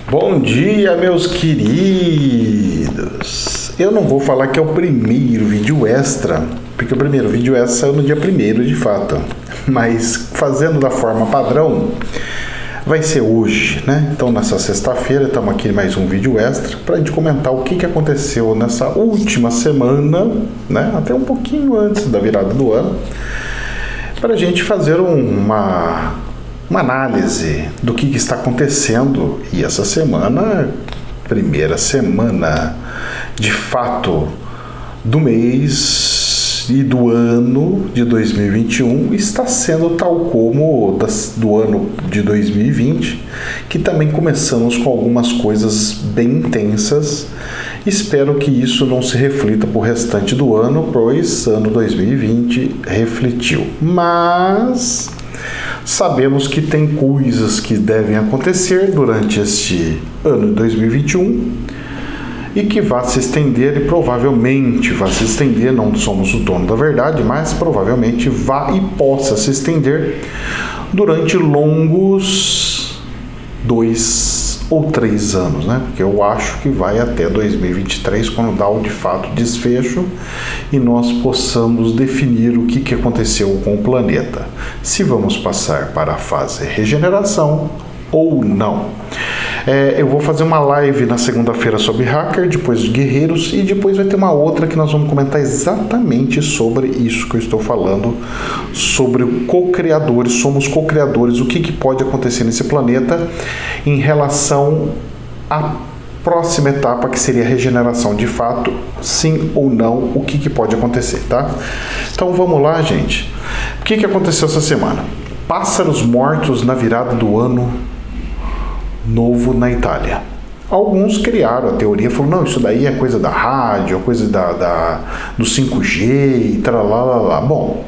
Bom dia, meus queridos. Eu não vou falar que é o primeiro vídeo extra, porque o primeiro vídeo extra saiu no dia 1º de fato, mas fazendo da forma padrão vai ser hoje, né? Então nessa sexta-feira estamos aqui em mais um vídeo extra para a gente comentar o que aconteceu nessa última semana, né? Até um pouquinho antes da virada do ano, para a gente fazer uma análise do que está acontecendo. E essa semana, primeira semana de fato do mês e do ano de 2021, está sendo tal como do ano de 2020, que também começamos com algumas coisas bem intensas. Espero que isso não se reflita para o restante do ano, pois ano 2020 refletiu. Mas sabemos que tem coisas que devem acontecer durante este ano de 2021 e que vai se estender, e provavelmente vai se estender, não somos o dono da verdade, mas provavelmente vai e possa se estender durante longos 2 ou 3 anos, né? Porque eu acho que vai até 2023, quando dá o de fato desfecho e nós possamos definir o que aconteceu com o planeta. Se vamos passar para a fase regeneração ou não. Eu vou fazer uma live na segunda-feira sobre hacker, depois de guerreiros, e depois vai ter uma outra que nós vamos comentar exatamente sobre isso que eu estou falando, sobre co-criadores, somos co-criadores, o que pode acontecer nesse planeta em relação à próxima etapa, que seria a regeneração de fato, sim ou não, o que pode acontecer, tá? Então vamos lá, gente. O que aconteceu essa semana? Pássaros mortos na virada do ano novo na Itália. Alguns criaram a teoria, falaram, não, isso daí é coisa da rádio, é coisa do 5G e tralalá. Bom,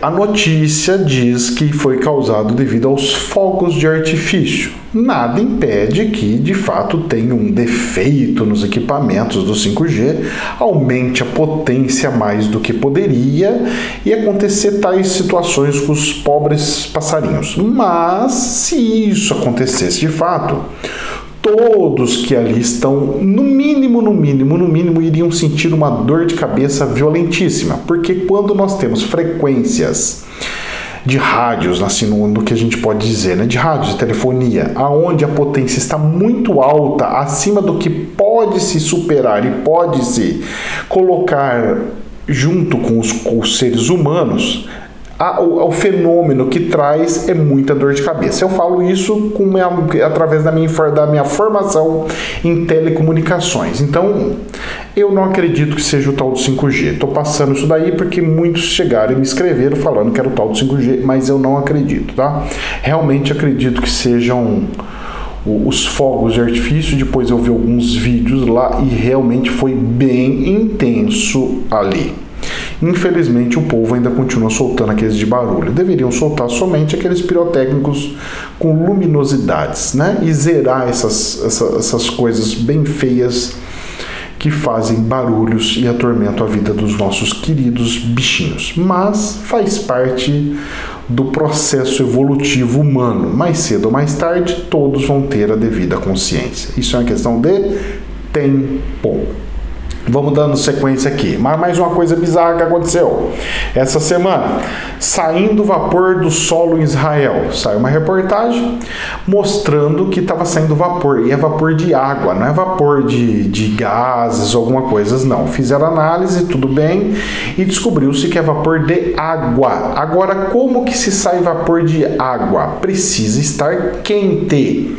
a notícia diz que foi causado devido aos fogos de artifício. Nada impede que, de fato, tenha um defeito nos equipamentos do 5G, aumente a potência mais do que poderia e acontecer tais situações com os pobres passarinhos. Mas, se isso acontecesse de fato, todos que ali estão, no mínimo, iriam sentir uma dor de cabeça violentíssima, porque quando nós temos frequências de rádios, assim, no que a gente pode dizer, né, de rádios, de telefonia, aonde a potência está muito alta, acima do que pode se superar e pode se colocar junto com os seres humanos, o fenômeno que traz é muita dor de cabeça. Eu falo isso através da minha formação em telecomunicações. Então, eu não acredito que seja o tal do 5G. Estou passando isso daí porque muitos chegaram e me escreveram falando que era o tal do 5G, mas eu não acredito, tá? Realmente acredito que sejam os fogos de artifício. Depois eu vi alguns vídeos lá e realmente foi bem intenso ali. Infelizmente o povo ainda continua soltando aqueles de barulho. Deveriam soltar somente aqueles pirotécnicos com luminosidades, né? E zerar essas coisas bem feias que fazem barulhos e atormentam a vida dos nossos queridos bichinhos. Mas faz parte do processo evolutivo humano. Mais cedo ou mais tarde, todos vão ter a devida consciência. Isso é uma questão de tempo. Vamos dando sequência aqui. Mas mais uma coisa bizarra que aconteceu essa semana. Saindo vapor do solo em Israel. Saiu uma reportagem mostrando que estava saindo vapor. E é vapor de água, não é vapor de gases ou alguma coisa, não. Fizeram análise, tudo bem, e descobriu-se que é vapor de água. Agora, como que se sai vapor de água? Precisa estar quente.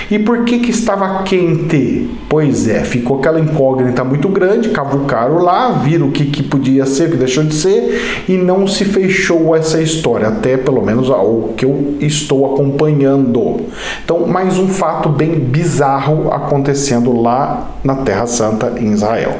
E por que estava quente? Pois é, ficou aquela incógnita muito grande, cavucaram lá, viram o que podia ser, o que deixou de ser, e não se fechou essa história, até pelo menos o que eu estou acompanhando. Então, mais um fato bem bizarro acontecendo lá na Terra Santa, em Israel.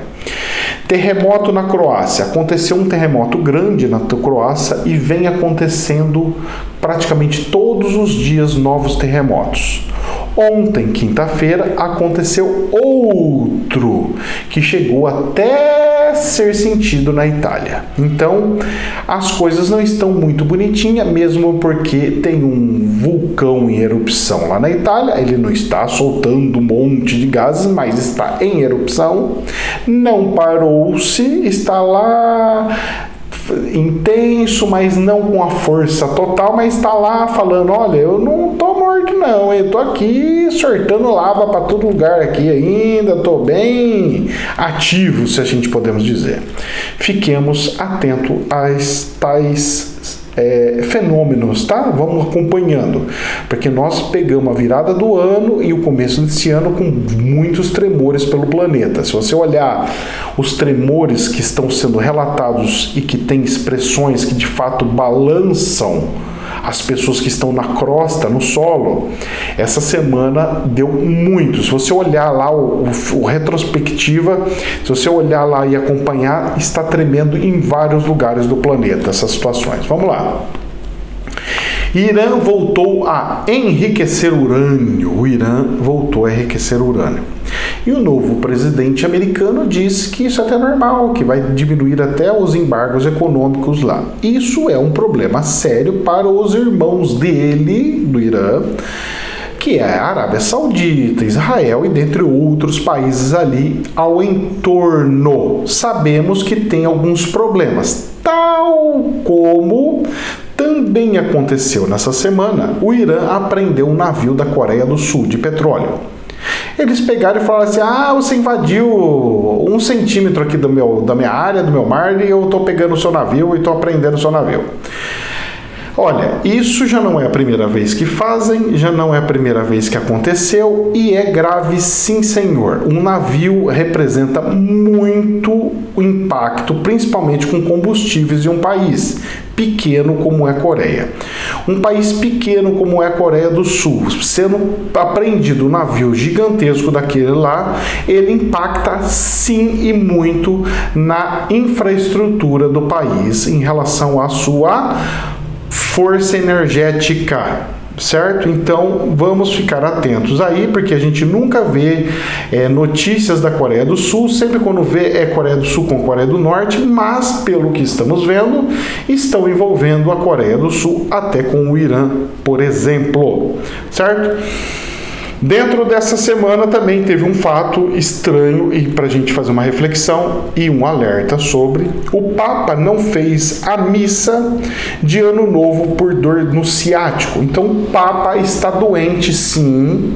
Terremoto na Croácia. Aconteceu um terremoto grande na Croácia e vem acontecendo praticamente todos os dias novos terremotos. Ontem, quinta-feira, aconteceu outro que chegou até ser sentido na Itália. Então, as coisas não estão muito bonitinhas, mesmo porque tem um vulcão em erupção lá na Itália. Ele não está soltando um monte de gases, mas está em erupção. Não parou-se, está lá intenso, mas não com a força total, mas está lá falando: olha, eu não tô morto não, eu tô aqui sortando lava para todo lugar aqui ainda, tô bem ativo, se a gente podemos dizer. Fiquemos atentos a tais fenômenos, tá? Vamos acompanhando, porque nós pegamos a virada do ano e o começo desse ano com muitos tremores pelo planeta. Se você olhar os tremores que estão sendo relatados e que tem expressões que de fato balançam as pessoas que estão na crosta, no solo, essa semana deu muito. Se você olhar lá o retrospectiva, se você olhar lá e acompanhar, está tremendo em vários lugares do planeta essas situações. Vamos lá. Irã voltou a enriquecer urânio. O Irã voltou a enriquecer urânio. E o novo presidente americano disse que isso é até normal, que vai diminuir até os embargos econômicos lá. Isso é um problema sério para os irmãos dele, do Irã, que é a Arábia Saudita, Israel e dentre outros países ali ao entorno. Sabemos que tem alguns problemas, tal como também aconteceu nessa semana. O Irã apreendeu um navio da Coreia do Sul de petróleo. Eles pegaram e falaram assim: você invadiu 1 centímetro aqui da minha área, do meu mar, e eu estou pegando o seu navio e estou apreendendo o seu navio. Olha, isso já não é a primeira vez que fazem, já não é a primeira vez que aconteceu, e é grave sim, senhor. Um navio representa muito impacto, principalmente com combustíveis de um país pequeno como é a Coreia. Um país pequeno como é a Coreia do Sul, sendo apreendido um navio gigantesco daquele lá, ele impacta sim e muito na infraestrutura do país em relação à sua força energética, certo? Então vamos ficar atentos aí, porque a gente nunca vê notícias da Coreia do Sul. Sempre quando vê é Coreia do Sul com Coreia do Norte, mas pelo que estamos vendo, estão envolvendo a Coreia do Sul até com o Irã, por exemplo, certo? Dentro dessa semana também teve um fato estranho, e para a gente fazer uma reflexão e um alerta sobre: o Papa não fez a missa de Ano Novo por dor no ciático. Então o Papa está doente sim,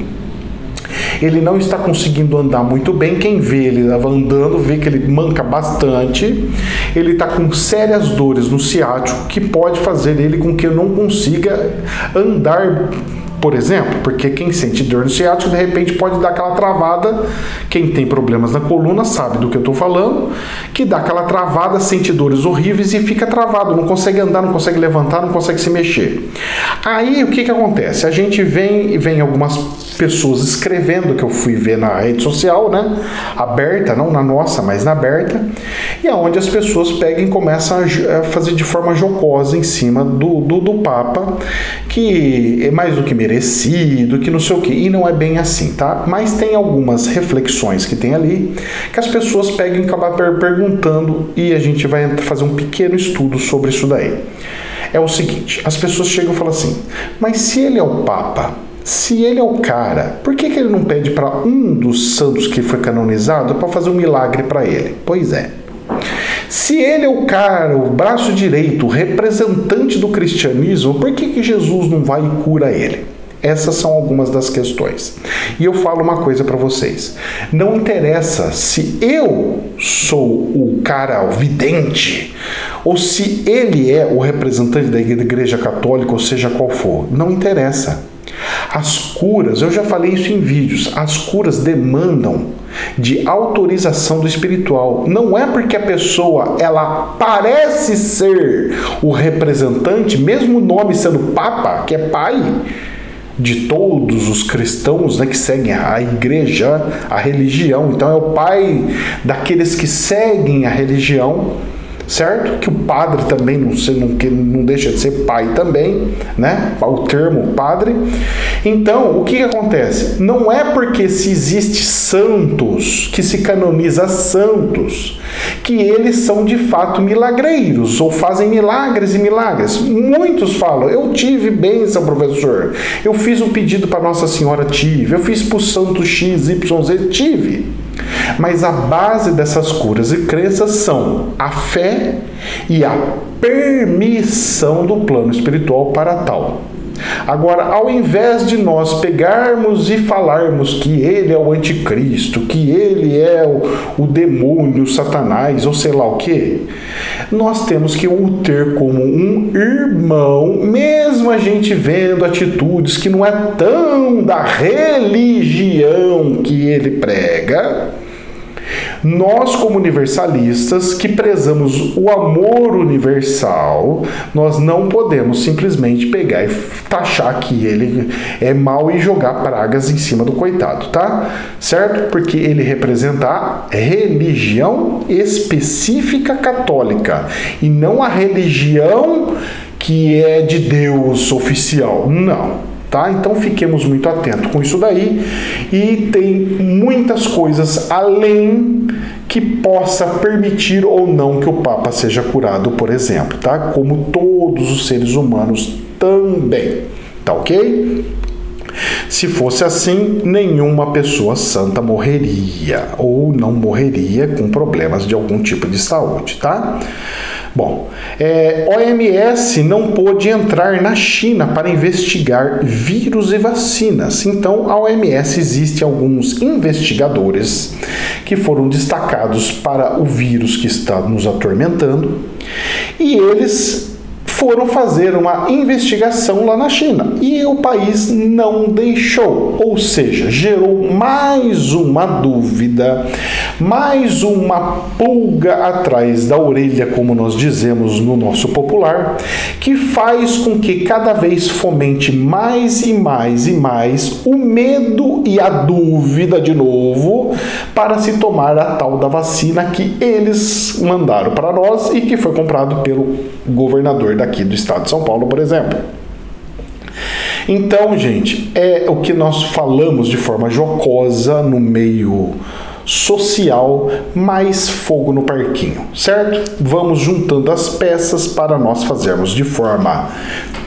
ele não está conseguindo andar muito bem. Quem vê ele andando vê que ele manca bastante, ele está com sérias dores no ciático que pode fazer ele com que não consiga andar, por exemplo, porque quem sente dor no ciático, de repente pode dar aquela travada. Quem tem problemas na coluna sabe do que eu estou falando, que dá aquela travada, sente dores horríveis e fica travado, não consegue andar, não consegue levantar, não consegue se mexer. Aí o que acontece? A gente vem algumas pessoas escrevendo, que eu fui ver na rede social, né? Aberta, não na nossa, mas na aberta, e é onde as pessoas pegam e começam a fazer de forma jocosa em cima do Papa, que é mais do que merecido, que não sei o que, e não é bem assim, tá? Mas tem algumas reflexões que tem ali, que as pessoas pegam e acabam perguntando, e a gente vai fazer um pequeno estudo sobre isso daí. É o seguinte: as pessoas chegam e falam assim: mas se ele é o Papa, se ele é o cara, por que ele não pede para um dos santos que foi canonizado para fazer um milagre para ele? Pois é. Se ele é o cara, o braço direito, o representante do cristianismo, por que Jesus não vai e cura ele? Essas são algumas das questões. E eu falo uma coisa para vocês: não interessa se eu sou o cara, o vidente, ou se ele é o representante da Igreja Católica, ou seja qual for. Não interessa. As curas, eu já falei isso em vídeos, as curas demandam de autorização do espiritual. Não é porque a pessoa ela parece ser o representante, mesmo o nome sendo Papa, que é pai de todos os cristãos, né, que seguem a igreja, a religião. Então é o pai daqueles que seguem a religião. certo? Que o padre também não deixa de ser pai também, né? O termo padre. Então, o que acontece? Não é porque se existe santos, que se canoniza santos, que eles são de fato milagreiros, ou fazem milagres e milagres. Muitos falam, eu tive bênção, professor, eu fiz um pedido para Nossa Senhora, tive, eu fiz para o santo XYZ, tive. Mas a base dessas curas e crenças são a fé e a permissão do plano espiritual para tal. Agora, ao invés de nós pegarmos e falarmos que ele é o anticristo, que ele é o demônio, o Satanás, ou sei lá o que, nós temos que o ter como um irmão, mesmo a gente vendo atitudes que não é tão da religião que ele prega. Nós, como universalistas, que prezamos o amor universal, nós não podemos simplesmente pegar e taxar que ele é mau e jogar pragas em cima do coitado, tá? Certo? Porque ele representa a religião específica católica e não a religião que é de Deus oficial. Não. Tá? Então fiquemos muito atentos com isso daí, e tem muitas coisas além que possa permitir ou não que o Papa seja curado, por exemplo, tá? Como todos os seres humanos também, tá ok? Se fosse assim, nenhuma pessoa santa morreria ou não morreria com problemas de algum tipo de saúde, tá? Bom, OMS não pôde entrar na China para investigar vírus e vacinas. Então, a OMS existe alguns investigadores que foram destacados para o vírus que está nos atormentando, e eles foram fazer uma investigação lá na China e o país não deixou, ou seja, gerou mais uma dúvida, mais uma pulga atrás da orelha, como nós dizemos no nosso popular, que faz com que cada vez fomente mais e mais e mais o medo e a dúvida de novo para se tomar a tal da vacina que eles mandaram para nós e que foi comprado pelo governador daqui do estado de São Paulo, por exemplo. Então, gente, é o que nós falamos de forma jocosa no meio social, mais fogo no parquinho, certo? Vamos juntando as peças para nós fazermos de forma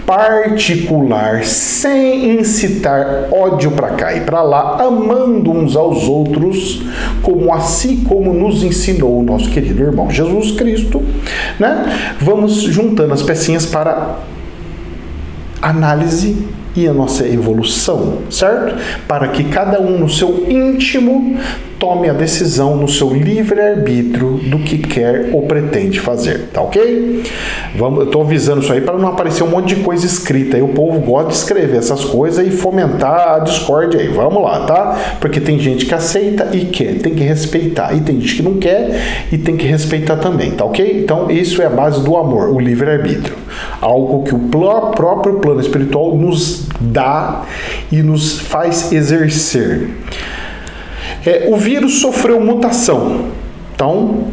particular, sem incitar ódio para cá e para lá, amando uns aos outros, assim como nos ensinou o nosso querido irmão Jesus Cristo, né? Vamos juntando as pecinhas para análise e a nossa evolução, certo? Para que cada um no seu íntimo tome a decisão no seu livre-arbítrio do que quer ou pretende fazer, tá ok? Eu tô avisando isso aí para não aparecer um monte de coisa escrita, aí o povo gosta de escrever essas coisas e fomentar a discórdia aí, vamos lá, tá? Porque tem gente que aceita e quer, tem que respeitar, e tem gente que não quer e tem que respeitar também, tá ok? Então isso é a base do amor, o livre-arbítrio, algo que o próprio plano espiritual nos dá e nos faz exercer. O vírus sofreu mutação. Então,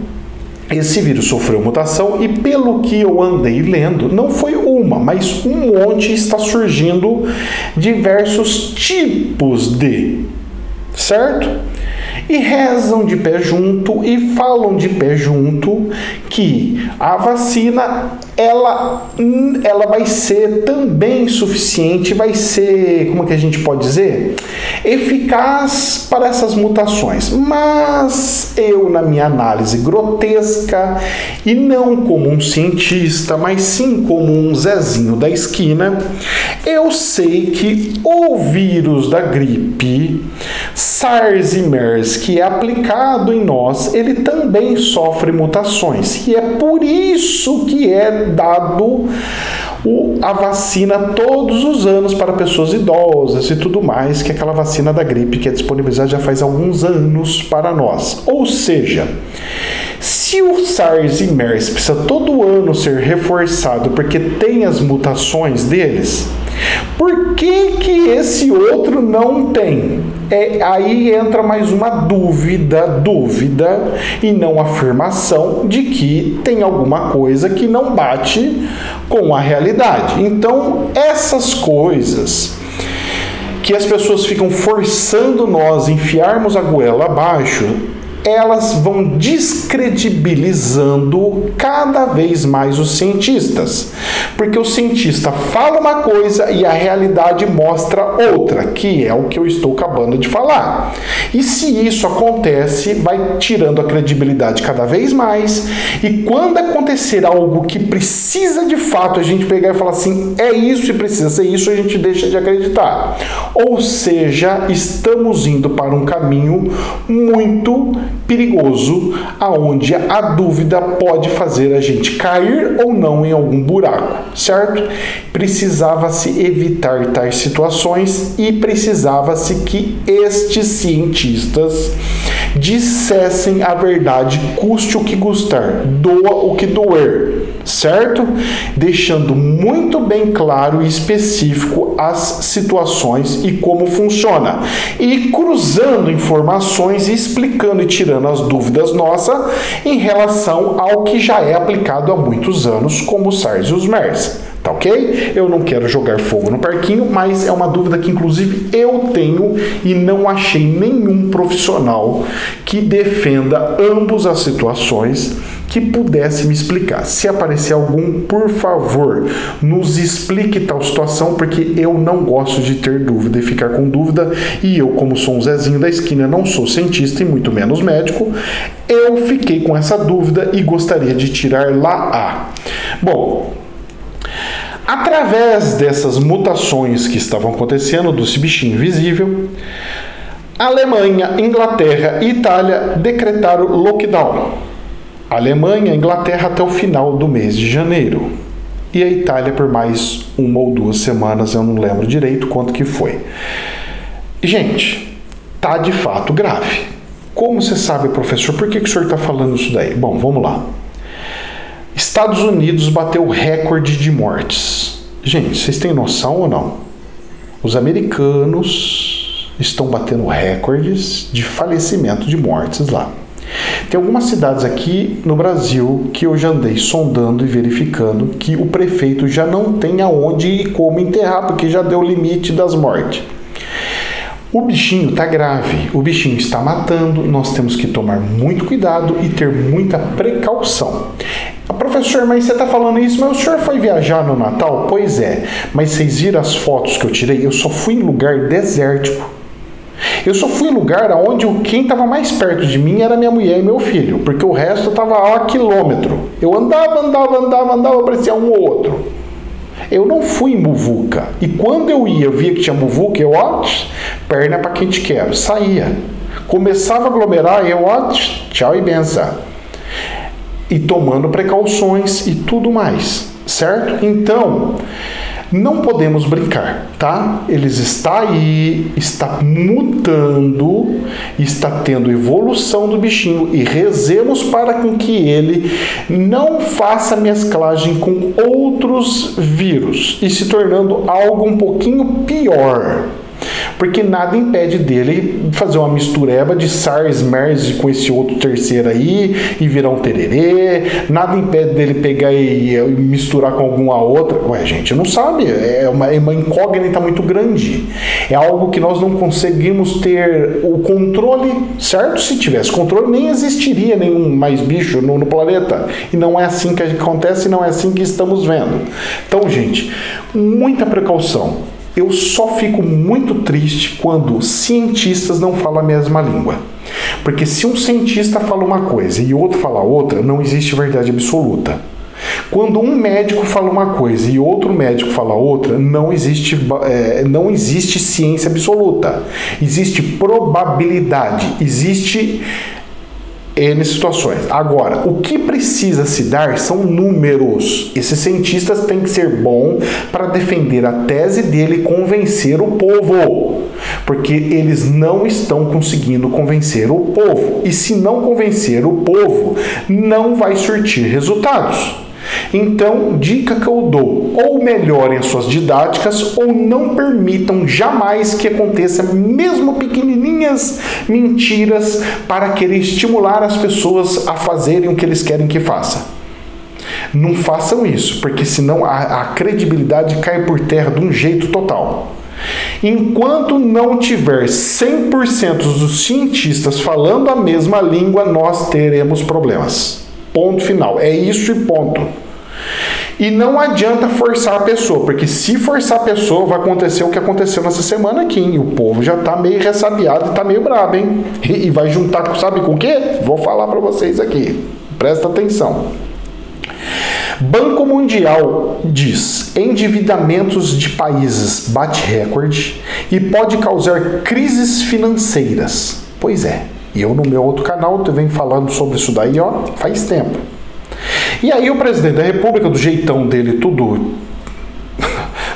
esse vírus sofreu mutação e, pelo que eu andei lendo, não foi uma, mas um monte está surgindo diversos tipos de, certo? E rezam de pé junto e falam de pé junto que a vacina ela vai ser também suficiente, vai ser, como que a gente pode dizer, eficaz para essas mutações. Mas eu, na minha análise grotesca, e não como um cientista, mas sim como um Zezinho da esquina, eu sei que o vírus da gripe, SARS e MERS, que é aplicado em nós, ele também sofre mutações. E é por isso que é dado a vacina todos os anos para pessoas idosas e tudo mais, que é aquela vacina da gripe que é disponibilizada já faz alguns anos para nós. Ou seja, se o SARS e MERS precisa todo ano ser reforçado porque tem as mutações deles, por que esse outro não tem? Aí entra mais uma dúvida e não afirmação de que tem alguma coisa que não bate com a realidade. Então, essas coisas que as pessoas ficam forçando nós a enfiarmos a goela abaixo, elas vão descredibilizando cada vez mais os cientistas. Porque o cientista fala uma coisa e a realidade mostra outra, que é o que eu estou acabando de falar. E se isso acontece, vai tirando a credibilidade cada vez mais. E quando acontecer algo que precisa de fato a gente pegar e falar assim, é isso e precisa ser isso, a gente deixa de acreditar. Ou seja, estamos indo para um caminho muito perigoso, aonde a dúvida pode fazer a gente cair ou não em algum buraco, certo? Precisava-se evitar tais situações e precisava-se que estes cientistas dissessem a verdade, custe o que custar, doa o que doer, certo? Deixando muito bem claro e específico as situações e como funciona. E cruzando informações e explicando e tirando as dúvidas nossas em relação ao que já é aplicado há muitos anos, como o SARS e os MERS. Tá ok? Eu não quero jogar fogo no parquinho, mas é uma dúvida que inclusive eu tenho e não achei nenhum profissional que defenda ambas as situações que pudesse me explicar. Se aparecer algum, por favor, nos explique tal situação, porque eu não gosto de ter dúvida e ficar com dúvida, e eu, como sou um Zezinho da esquina, não sou cientista e muito menos médico, eu fiquei com essa dúvida e gostaria de tirar lá. Bom, através dessas mutações que estavam acontecendo desse bichinho invisível, Alemanha, Inglaterra e Itália decretaram lockdown. Alemanha, Inglaterra até o final do mês de janeiro. E a Itália por mais 1 ou 2 semanas, eu não lembro direito quanto que foi. Gente, tá de fato grave. Como você sabe, professor, por que o senhor está falando isso daí? Bom, vamos lá. Estados Unidos bateu recorde de mortes. Gente, vocês têm noção ou não? Os americanos estão batendo recordes de falecimento de mortes lá. Tem algumas cidades aqui no Brasil que eu já andei sondando e verificando que o prefeito já não tem aonde e como enterrar, porque já deu o limite das mortes. O bichinho está grave, o bichinho está matando, nós temos que tomar muito cuidado e ter muita precaução. Professor, mas você está falando isso, mas o senhor foi viajar no Natal? Pois é, mas vocês viram as fotos que eu tirei? Eu só fui em lugar desértico. Eu só fui em lugar onde quem estava mais perto de mim era minha mulher e meu filho, porque o resto estava a quilômetro. Eu andava, parecia um ou outro. Eu não fui em muvuca. E quando eu via que tinha muvuca, eu, perna para quem te quero, saía. Começava a aglomerar, eu, tchau e benção. E tomando precauções e tudo mais, certo? Então, não podemos brincar, tá? Eles estão aí, está mutando, está tendo evolução do bichinho e rezemos para com que ele não faça mesclagem com outros vírus e se tornando algo um pouquinho pior. Porque nada impede dele fazer uma mistureba de SARS, MERS com esse outro terceiro aí e virar um tererê. Nada impede dele pegar e misturar com alguma outra. Ué, gente, não sabe. É uma incógnita muito grande. É algo que nós não conseguimos ter o controle, certo? Se tivesse controle, nem existiria nenhum mais bicho no planeta. E não é assim que acontece e não é assim que estamos vendo. Então, gente, muita precaução. Eu só fico muito triste quando cientistas não falam a mesma língua. Porque se um cientista fala uma coisa e outro fala outra, não existe verdade absoluta. Quando um médico fala uma coisa e outro médico fala outra, não existe ciência absoluta. Existe probabilidade, existe N situações. Agora, o que precisa se dar são números. Esses cientistas têm que ser bons para defender a tese dele e convencer o povo. Porque eles não estão conseguindo convencer o povo. E se não convencer o povo, não vai surtir resultados. Então, dica que eu dou: ou melhorem as suas didáticas, ou não permitam jamais que aconteça mesmo pequenininhas mentiras para querer estimular as pessoas a fazerem o que eles querem que faça. Não façam isso, porque senão a credibilidade cai por terra de um jeito total. Enquanto não tiver 100% dos cientistas falando a mesma língua, nós teremos problemas. Ponto final. É isso e ponto. E não adianta forçar a pessoa, porque se forçar a pessoa, vai acontecer o que aconteceu nessa semana aqui, hein? O povo já tá meio ressabiado e tá meio brabo, hein? E vai juntar, sabe com o quê? Vou falar para vocês aqui. Presta atenção. Banco Mundial diz: endividamentos de países bate recorde e pode causar crises financeiras. Pois é. E eu, no meu outro canal, eu venho falando sobre isso daí, ó, faz tempo. E aí o presidente da República, do jeitão dele, tudo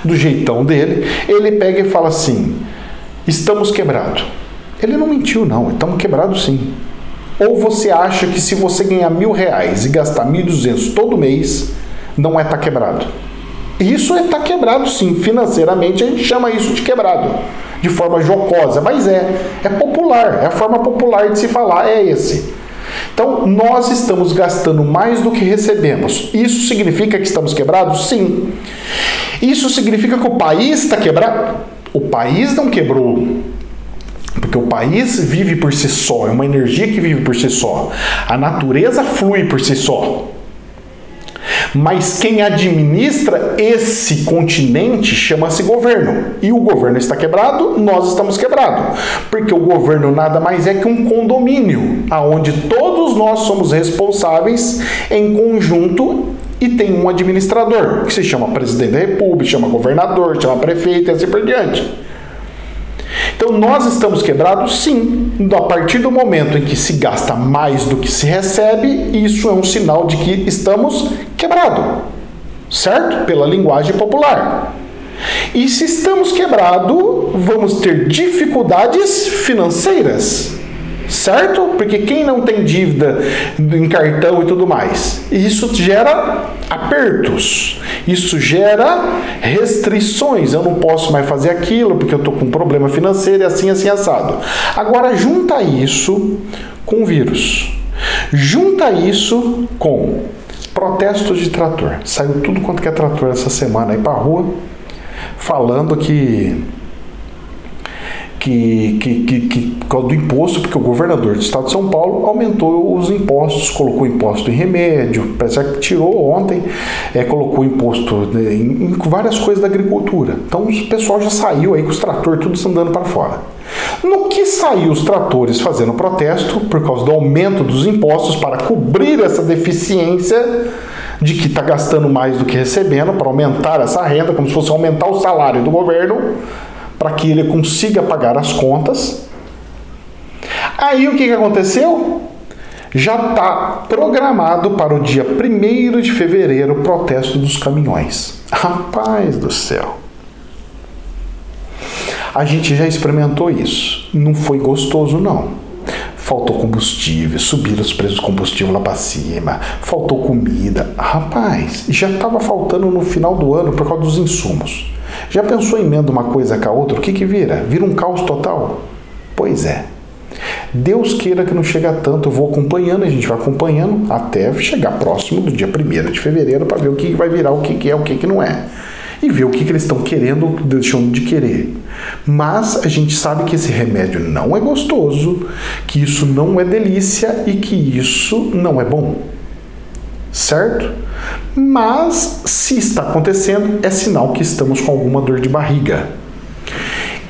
do jeitão dele, ele pega e fala assim: estamos quebrados. Ele não mentiu, não, estamos quebrados sim. Ou você acha que se você ganhar R$1.000 e gastar 1.200 todo mês, não é estar quebrado? Isso é estar quebrado sim, financeiramente a gente chama isso de quebrado, de forma jocosa, mas é popular, é a forma popular de se falar, é esse. Então, nós estamos gastando mais do que recebemos. Isso significa que estamos quebrados? Sim. Isso significa que o país está quebrado? O país não quebrou. Porque o país vive por si só, é uma energia que vive por si só. A natureza flui por si só. Mas quem administra esse continente chama-se governo. E o governo está quebrado, nós estamos quebrados. Porque o governo nada mais é que um condomínio, onde todos nós somos responsáveis em conjunto e tem um administrador, que se chama presidente da república, chama governador, chama prefeito e assim por diante. Então nós estamos quebrados sim. A partir do momento em que se gasta mais do que se recebe, isso é um sinal de que estamos quebrados, certo? Pela linguagem popular. E se estamos quebrados, vamos ter dificuldades financeiras, certo? Porque quem não tem dívida em cartão e tudo mais, isso gera apertos, isso gera restrições. Eu não posso mais fazer aquilo porque eu estou com um problema financeiro e assim assado. Agora junta isso com vírus, junta isso com protestos de trator. Saiu tudo quanto que é trator essa semana aí pra rua, falando que do imposto, porque o governador do estado de São Paulo aumentou os impostos, colocou imposto em remédio, parece que tirou ontem, colocou imposto em várias coisas da agricultura. Então o pessoal já saiu aí com os tratores tudo andando para fora. No que saiu os tratores fazendo protesto por causa do aumento dos impostos para cobrir essa deficiência de que está gastando mais do que recebendo, para aumentar essa renda, como se fosse aumentar o salário do governo, para que ele consiga pagar as contas. Aí o que aconteceu? Já está programado para o dia 1º de fevereiro o protesto dos caminhões. Rapaz do céu! A gente já experimentou isso. Não foi gostoso, não. Faltou combustível, subiram os preços do combustível lá para cima, faltou comida. Rapaz, já estava faltando no final do ano por causa dos insumos. Já pensou em emenda uma coisa com a outra? O que vira? Vira um caos total? Pois é. Deus queira que não chegue a tanto. Eu vou acompanhando, a gente vai acompanhando até chegar próximo do dia 1º de fevereiro para ver o que vai virar, o que é, o que não é. E ver o que eles estão querendo, deixando de querer. Mas a gente sabe que esse remédio não é gostoso, que isso não é delícia e que isso não é bom. Certo? Mas se está acontecendo, é sinal que estamos com alguma dor de barriga.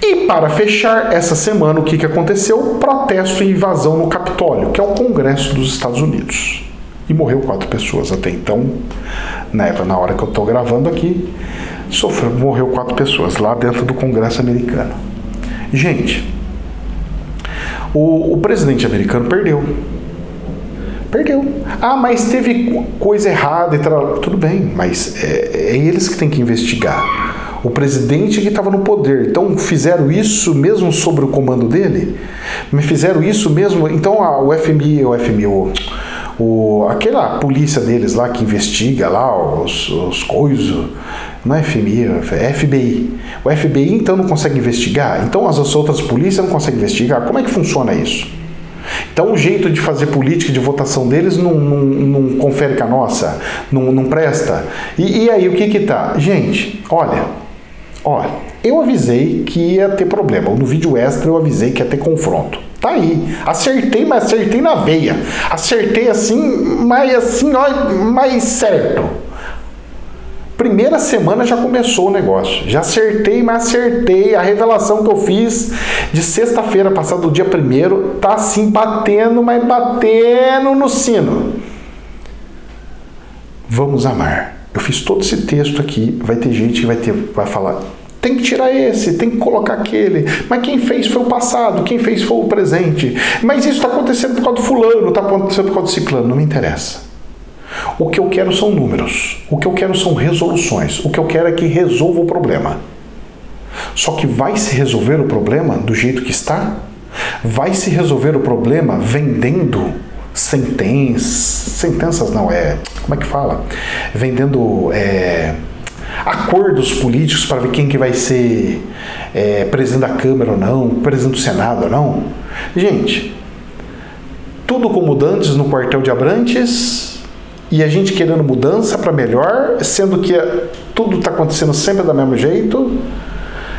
E para fechar, essa semana o que aconteceu? Protesto e invasão no Capitólio, que é o Congresso dos Estados Unidos. E morreu 4 pessoas até então, na hora que eu estou gravando aqui, morreu 4 pessoas lá dentro do Congresso americano. Gente, o presidente americano perdeu. Perdeu. Ah, mas teve coisa errada e tal. Tudo bem, mas é eles que têm que investigar. O presidente que estava no poder. Então, fizeram isso mesmo sob o comando dele? Me fizeram isso mesmo? Então, o FMI, aquela polícia deles lá que investiga lá os coisas, não é FMI, é FBI. O FBI, então, não consegue investigar? Então, as outras polícias não conseguem investigar? Como é que funciona isso? Então o jeito de fazer política de votação deles não confere com a nossa, não presta. E aí o que tá? Gente, olha, eu avisei que ia ter problema. No vídeo extra eu avisei que ia ter confronto. Tá aí. Acertei, mas acertei na veia. Acertei assim, mais certo. Primeira semana já começou o negócio. Já acertei, mas acertei. A revelação que eu fiz de sexta-feira passada, do dia 1º, tá assim batendo, mas batendo no sino. Vamos amar. Eu fiz todo esse texto aqui. Vai ter gente que vai falar: tem que tirar esse, tem que colocar aquele. Mas quem fez foi o passado, quem fez foi o presente. Mas isso está acontecendo por causa do fulano, está acontecendo por causa do ciclano. Não me interessa. O que eu quero são números, o que eu quero são resoluções, o que eu quero é que resolva o problema. Só que vai se resolver o problema do jeito que está? Vai se resolver o problema vendendo sentenças não, como é que fala? Vendendo acordos políticos para ver quem que vai ser presidente da Câmara ou não, presidente do Senado ou não? Gente, tudo como dantes no quartel de Abrantes. E a gente querendo mudança para melhor, sendo que tudo está acontecendo sempre do mesmo jeito.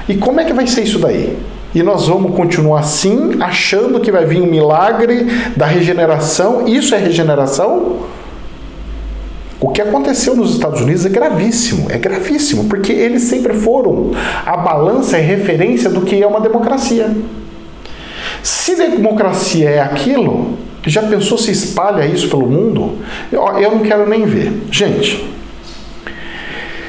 E como é que vai ser isso daí? E nós vamos continuar assim, achando que vai vir um milagre da regeneração. Isso é regeneração? O que aconteceu nos Estados Unidos é gravíssimo, porque eles sempre foram a balança e referência do que é uma democracia. Se democracia é aquilo, já pensou se espalha isso pelo mundo? Eu não quero nem ver. Gente,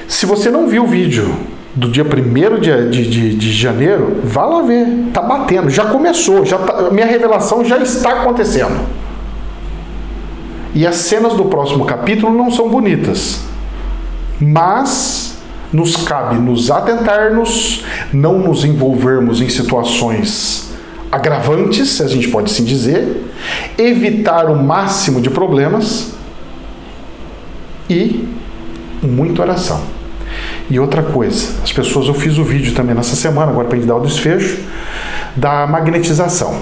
se você não viu o vídeo do dia 1º de janeiro, vá lá ver. Tá batendo, já começou, minha revelação já está acontecendo. E as cenas do próximo capítulo não são bonitas. Mas nos cabe nos atentarmos, não nos envolvermos em situações agravantes, se a gente pode assim dizer, evitar o máximo de problemas e muita oração. E outra coisa, eu fiz o vídeo também nessa semana, agora para a gente dar o desfecho, da magnetização.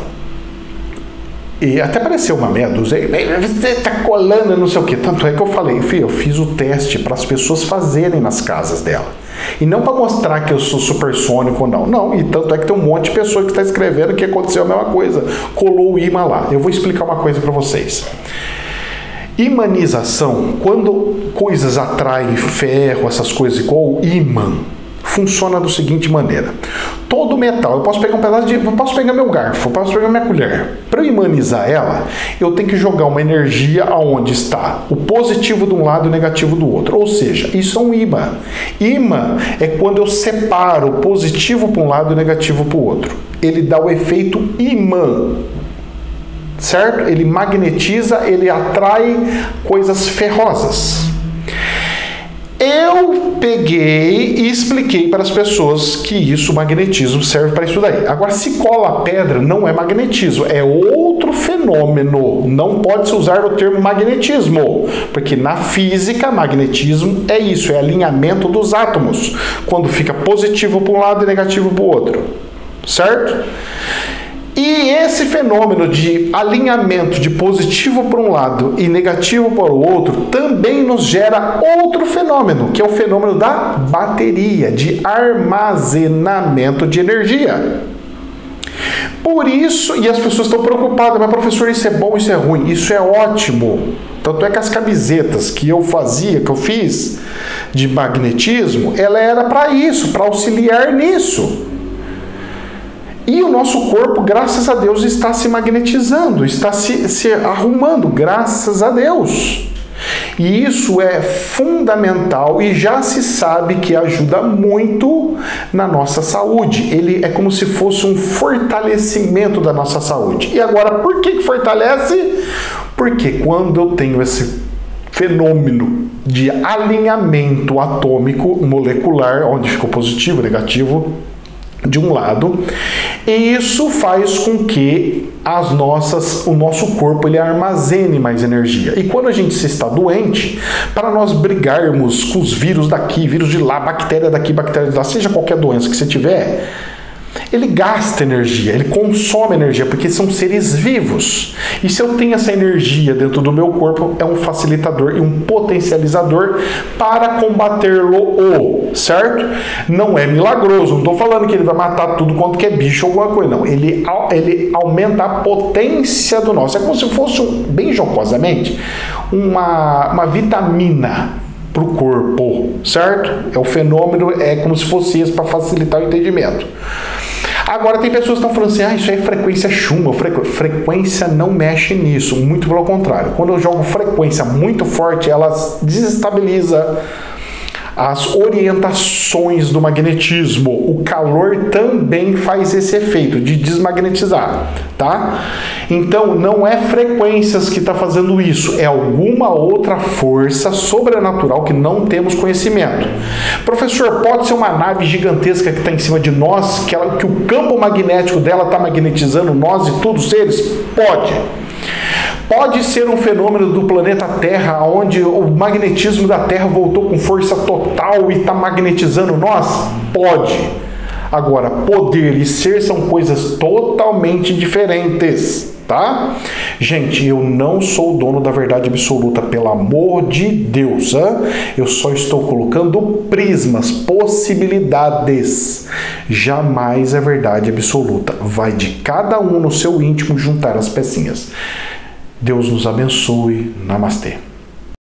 E até apareceu uma meia dúzia, você tá colando não sei o que, tanto é que eu falei, eu fiz o teste para as pessoas fazerem nas casas dela. E não para mostrar que eu sou supersônico ou não. Não, e tanto é que tem um monte de pessoa que está escrevendo que aconteceu a mesma coisa. Colou o imã lá. Eu vou explicar uma coisa para vocês. Imanização, quando coisas atraem ferro, essas coisas igual o imã, funciona da seguinte maneira. Todo metal, eu posso pegar um pedaço eu posso pegar meu garfo, eu posso pegar minha colher. Para eu imanizar ela, eu tenho que jogar uma energia aonde está o positivo de um lado e o negativo do outro. Ou seja, isso é um imã. Imã é quando eu separo o positivo para um lado e o negativo para o outro. Ele dá o efeito imã. Certo? Ele magnetiza, ele atrai coisas ferrosas. Eu peguei e expliquei para as pessoas que o magnetismo serve para isso daí. Agora, se cola a pedra, não é magnetismo, é outro fenômeno. Não pode-se usar o termo magnetismo, porque na física, magnetismo é isso, é alinhamento dos átomos, quando fica positivo para um lado e negativo para o outro. Certo? E esse fenômeno de alinhamento de positivo para um lado e negativo para o outro também nos gera outro fenômeno, que é o fenômeno da bateria, de armazenamento de energia. Por isso, e as pessoas estão preocupadas, mas professor, isso é bom, isso é ruim? Isso é ótimo. Tanto é que as camisetas que eu fiz de magnetismo, ela era para isso, para auxiliar nisso. E o nosso corpo, graças a Deus, está se magnetizando, está se arrumando, graças a Deus. E isso é fundamental e já se sabe que ajuda muito na nossa saúde. Ele é como se fosse um fortalecimento da nossa saúde. E agora, por que fortalece? Porque quando eu tenho esse fenômeno de alinhamento atômico molecular, onde ficou positivo, negativo, de um lado, e isso faz com que o nosso corpo ele armazene mais energia. E quando a gente se está doente, para nós brigarmos com os vírus daqui, vírus de lá, bactéria daqui, bactéria de lá, seja qualquer doença que você tiver, ele gasta energia, ele consome energia, porque são seres vivos. E se eu tenho essa energia dentro do meu corpo, é um facilitador e um potencializador para combatê-lo, certo? Não é milagroso, não estou falando que ele vai matar tudo quanto que é bicho ou alguma coisa, não. Ele aumenta a potência do nosso. É como se fosse, bem jocosamente, uma vitamina para o corpo, certo? É o fenômeno, é como se fosse isso para facilitar o entendimento. Agora tem pessoas que estão falando assim, isso aí é frequência chumbo, frequência não mexe nisso, muito pelo contrário. Quando eu jogo frequência muito forte, ela desestabiliza as orientações do magnetismo. O calor também faz esse efeito de desmagnetizar, tá? Então não é frequências que está fazendo isso, é alguma outra força sobrenatural que não temos conhecimento. Professor, pode ser uma nave gigantesca que está em cima de nós, que o campo magnético dela está magnetizando nós e todos os seres? Pode. Pode ser um fenômeno do planeta Terra, onde o magnetismo da Terra voltou com força total e está magnetizando nós? Pode. Agora, poder e ser são coisas totalmente diferentes, tá? Gente, eu não sou o dono da verdade absoluta, pelo amor de Deus. Eu só estou colocando prismas, possibilidades. Jamais é verdade absoluta. Vai de cada um no seu íntimo juntar as pecinhas. Deus nos abençoe. Namastê.